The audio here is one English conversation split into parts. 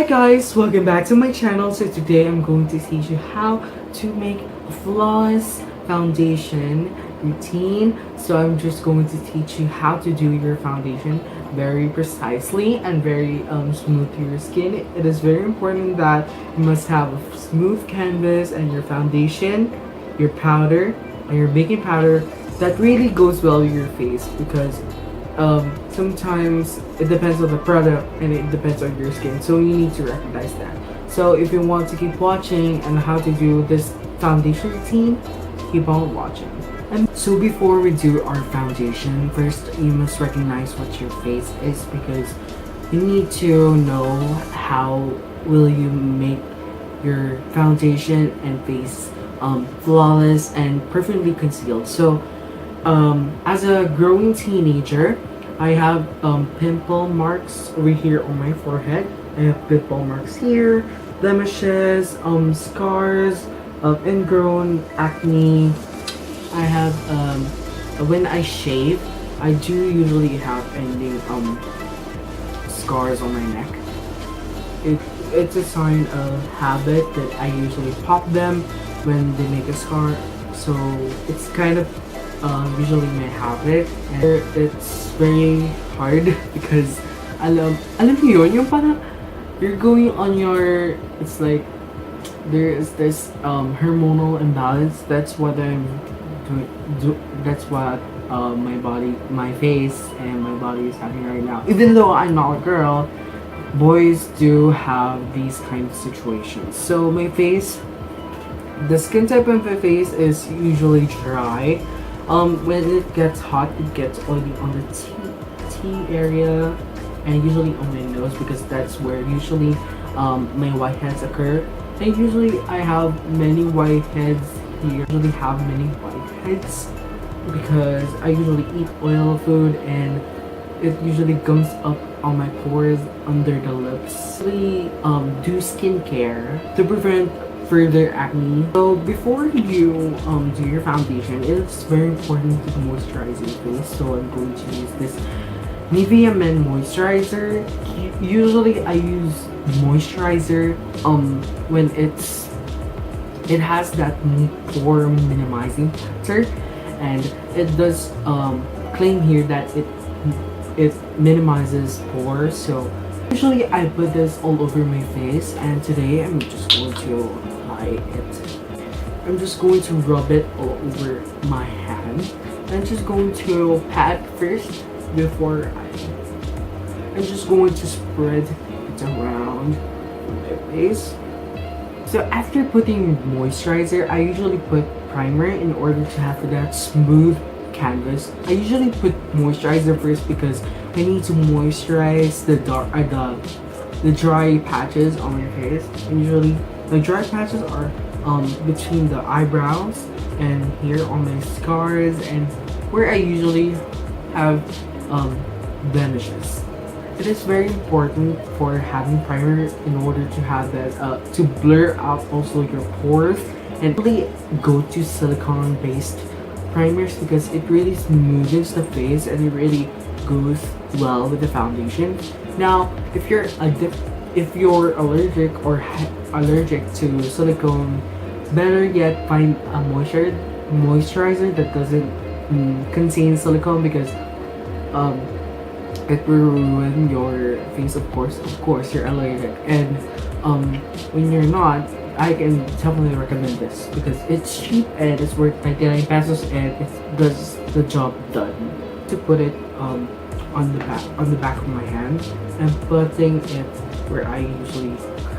guys, welcome back to my channel. So today I'm going to teach you how to make a flawless foundation routine. So I'm just going to teach you how to do your foundation very precisely and very smooth to your skin. It is very important that you must have a smooth canvas and your foundation, your powder, and your baking powder that really goes well with your face, because sometimes it depends on the product and it depends on your skin, so you need to recognize that. So if you want to keep watching and how to do this foundation routine, keep on watching. And so before we do our foundation, first you must recognize what your face is, because you need to know how will you make your foundation and face flawless and perfectly concealed. So as a growing teenager, I have pimple marks over here on my forehead. I have pimple marks here, blemishes, scars, ingrown acne. I have when I shave, I do usually have ending scars on my neck. It's a sign of habit that I usually pop them when they make a scar. So it's kind of usually my habit, and it's very hard because alam mo yun, yung parang you're going on your, it's like there's this hormonal imbalance. That's what I'm that's what my face and my body is having right now. Even though I'm not a girl, boys do have these kind of situations. So my face, the skin type of my face is usually dry. When it gets hot, it gets oily on the T area, and usually on my nose, because that's where usually my whiteheads occur. And usually I have many whiteheads here. I usually have many whiteheads because I usually eat oil food, and it usually comes up on my pores under the lips. We do skincare to prevent further acne. So before you do your foundation, it's very important to moisturize your face. So I'm going to use this NIVEA Men Moisturizer. Usually I use moisturizer when it has that pore minimizing factor, and it does claim here that it minimizes pores. So usually I put this all over my face, and today I'm just going to apply it. I'm just going to rub it all over my hand. I'm just going to pat first before I'm just going to spread it around my face. So after putting moisturizer, I usually put primer in order to have that smooth canvas. I usually put moisturizer first because I need to moisturize the dry patches on my face. And usually the dry patches are between the eyebrows and here on my scars, and where I usually have blemishes. It is very important for having primer in order to have that to blur out also your pores, and really go to silicone based primers because it really smoothens the face and it really goes well with the foundation. Now if you're allergic or allergic to silicone, better yet find a moisturizer that doesn't contain silicone, because it will ruin your face. Of course you're allergic, and when you're not, I can definitely recommend this because it's cheap and it's worth 99 pesos and it does the job done. To put it on the back of my hand, and putting it where I usually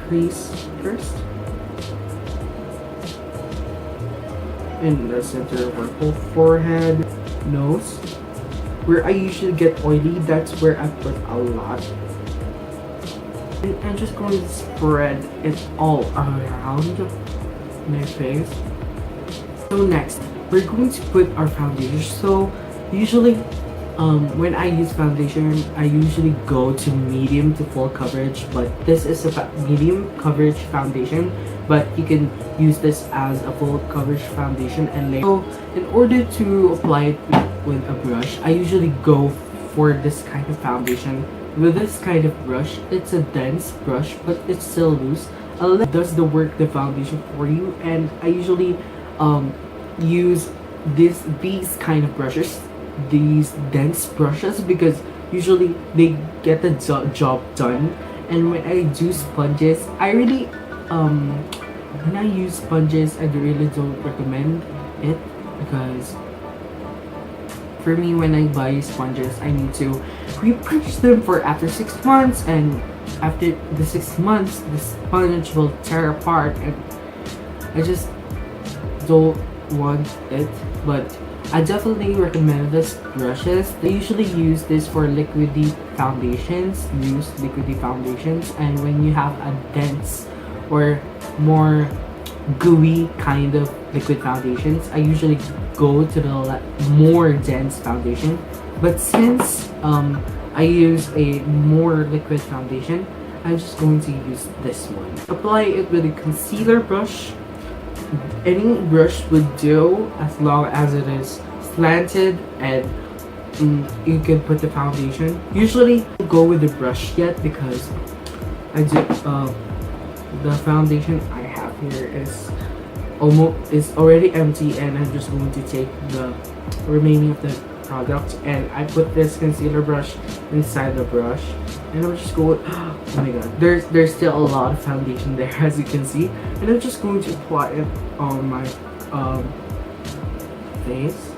crease first, in the center of my whole forehead, nose, where I usually get oily. That's where I put a lot. And I'm just going to spread it all around my face. So next, we're going to put our foundation. So usually when I use foundation, I usually go to medium to full coverage, but this is a medium coverage foundation, but you can use this as a full coverage foundation. And so in order to apply it with a brush, I usually go for this kind of foundation with this kind of brush. It's a dense brush, but it's still loose. It does the work, the foundation for you, and I usually use these kind of brushes, these dense brushes, because usually they get the job done. And when I do sponges, I really when I use sponges, I really don't recommend it, because for me, when I buy sponges, I need to repurchase them for after 6 months, and after the 6 months, the sponge will tear apart, and I just don't want it. But I definitely recommend this brushes. They usually use this for liquidy foundations, loose liquidy foundations, and when you have a dense or more gooey kind of liquid foundations, I usually go to the more dense foundation. But since I use a more liquid foundation, I'm just going to use this one. Apply it with a concealer brush. Any brush would do, as long as it is slanted and you can put the foundation. Usually I go with the brush yet, because I do the foundation I have here is already empty, and I'm just going to take the remaining of the product, and I put this concealer brush inside the brush, and I'm just going, oh my god, there's still a lot of foundation there, as you can see, and I'm just going to apply it on my face.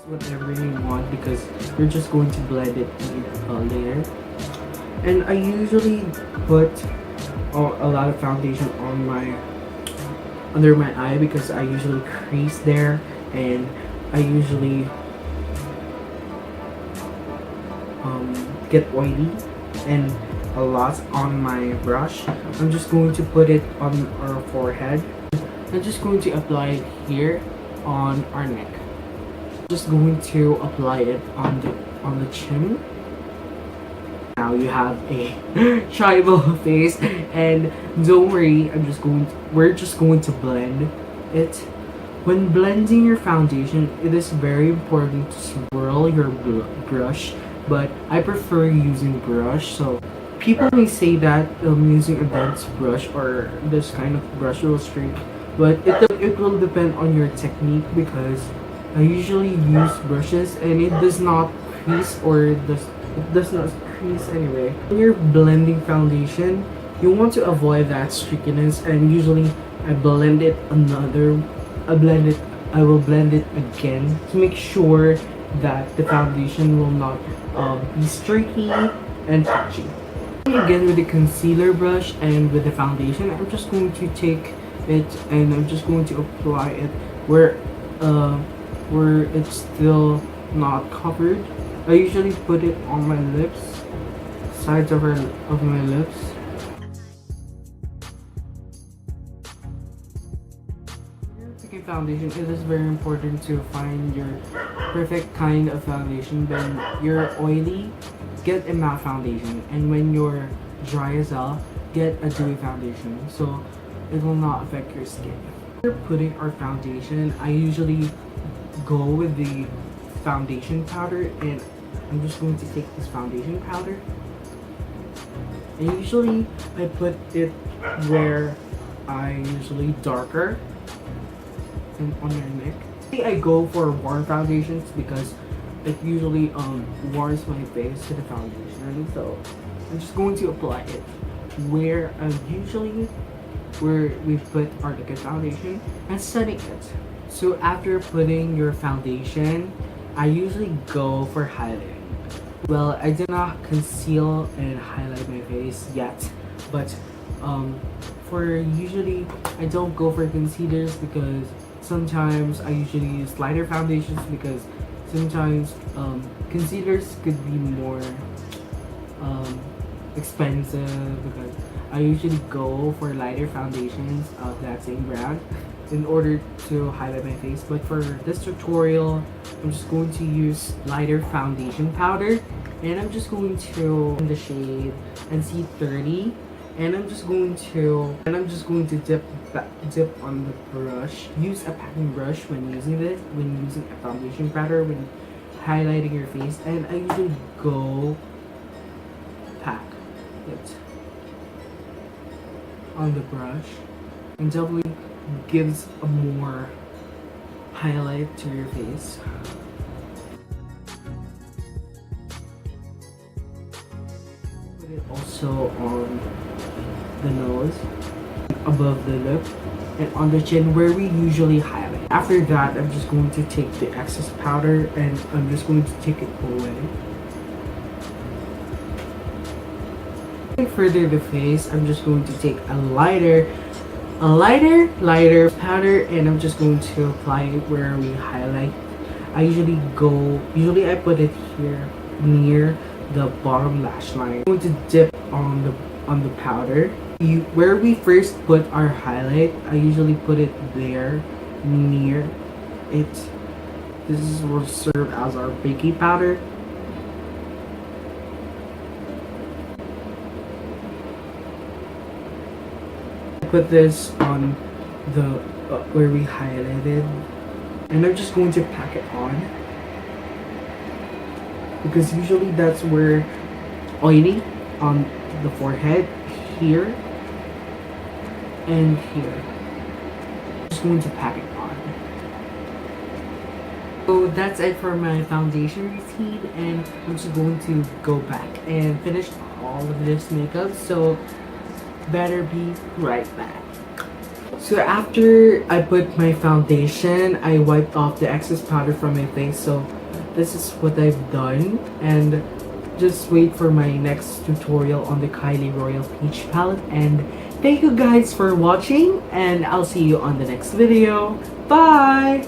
Whatever you want, because you're just going to blend it later. And I usually put a lot of foundation on under my eye, because I usually crease there, and I usually get oily and a lot on my brush. I'm just going to put it on our forehead. I'm just going to apply it here on our neck. Just going to apply it on the chin. Now you have a tribal face, and don't worry, we're just going to blend it. When blending your foundation, it is very important to swirl your brush, but I prefer using brush. So people may say that using a dense brush or this kind of brush will shrink, but it will depend on your technique, because I usually use brushes and it does not crease, or it does not crease anyway. When you're blending foundation, you want to avoid that streakiness, and usually I will blend it again to make sure that the foundation will not be streaky and patchy. Again, with the concealer brush and with the foundation, I'm just going to take it and I'm just going to apply it where it's still not covered. I usually put it on my lips, sides of my lips. When you're picking foundation, it is very important to find your perfect kind of foundation. When you're oily, get a matte foundation, and when you're dry as well, get a dewy foundation, so it will not affect your skin. When we're putting our foundation, I usually go with the foundation powder, and I'm just going to take this foundation powder, and usually I put it where I usually darker and on my neck. I go for warm foundations because it usually warms my face to the foundation, and so I'm just going to apply it where we put our liquid foundation and setting it. So after putting your foundation, I usually go for highlighting. Well, I did not conceal and highlight my face yet, but usually I don't go for concealers, because sometimes I usually use lighter foundations, because sometimes concealers could be more expensive, because I usually go for lighter foundations of that same brand in order to highlight my face. But for this tutorial, I'm just going to use lighter foundation powder, and I'm just going to in the shade NC30, And I'm just going to dip on the brush. Use a packing brush when using this, when using a foundation powder, when highlighting your face. And I usually go pack it on the brush, and definitely gives a more highlight to your face. Put it also on the nose, above the lip, and on the chin where we usually highlight. After that, I'm just going to take the excess powder and I'm just going to take it away. Further the face, I'm just going to take a lighter powder, and I'm just going to apply it where we highlight. I usually put it here near the bottom lash line. I'm going to dip on the powder. Where we first put our highlight, I usually put it there near it. This will serve as our baking powder. Put this on the where we highlighted, and I'm just going to pack it on because usually that's where oily on the forehead, here and here. Just going to pack it on. So that's it for my foundation routine, and I'm just going to go back and finish all of this makeup, so better be right back. So after I put my foundation, I wiped off the excess powder from my face. So this is what I've done, and just wait for my next tutorial on the Kylie Royal Peach palette. And thank you guys for watching, and I'll see you on the next video. Bye!